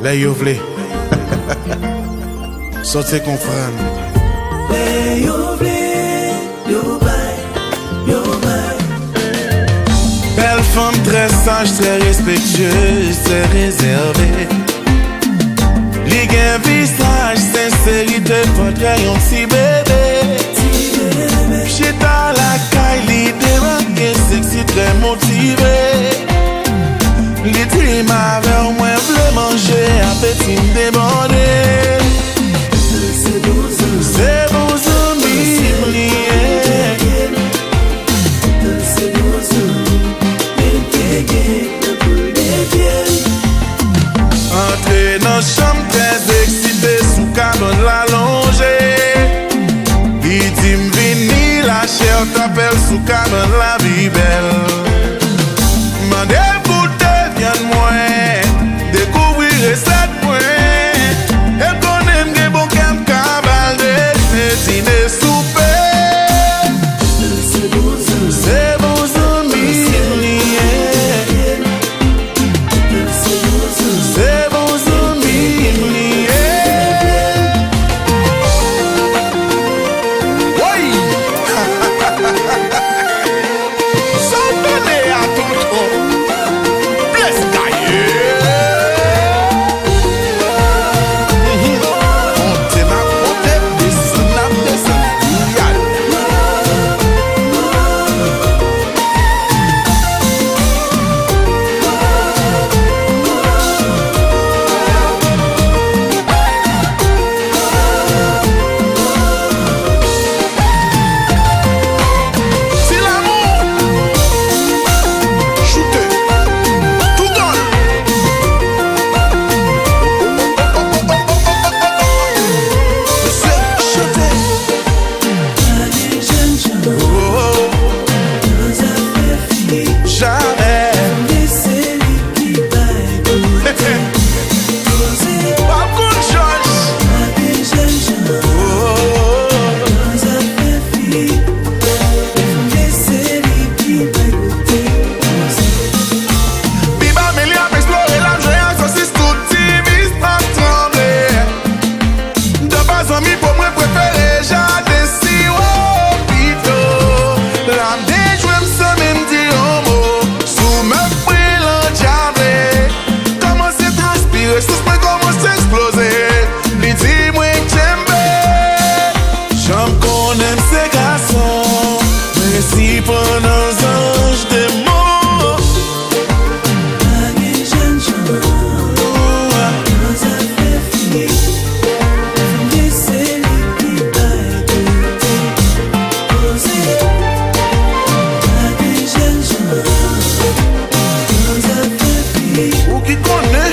Les yo vle Sortez comprendre. Les yo vle yo bay. Belle femme très sage, très respectueuse, très réservée. Li gen visage, sincérité, portrait yon petit bébé. J'étais la caille, li déranqué, sexy, très motivé. Li dit m'avait au moins vle manger, appétit m'débordé. C'est beaux amis, m'lié. Entrer dans chambre très excité, sous cabane l'allongée. Il dit m'vini, la chair t'appelle, sous cabane la vie belle. Mandé pour devienne moins, découvrir recette moins. Elle connaît m'ge bon kem cabal de dîner souper. C'est beaux amis liés. C'est beaux amis liés. Oui. Sans donner à tonton. Bless d'ailleurs. On t'aime à côté, descend la descend. T-lamour. Shooter. Tout gun. C'est shooter. Oh, jamais. Pas good choice. Oh, Biba Melia explorer la joie, saucisse tout timide, pas trembler. De base ami pour moi préféré, j'adore si oh pito. L'âme des jouets me même dit un mot, sous me brille le diable. Comment c'est transpirer, sous me commence à exploser. Lui dit moi que j'aime bien. J'aime qu'on aime ces garçons, mais si pendant ange des mots. Ou qui connaît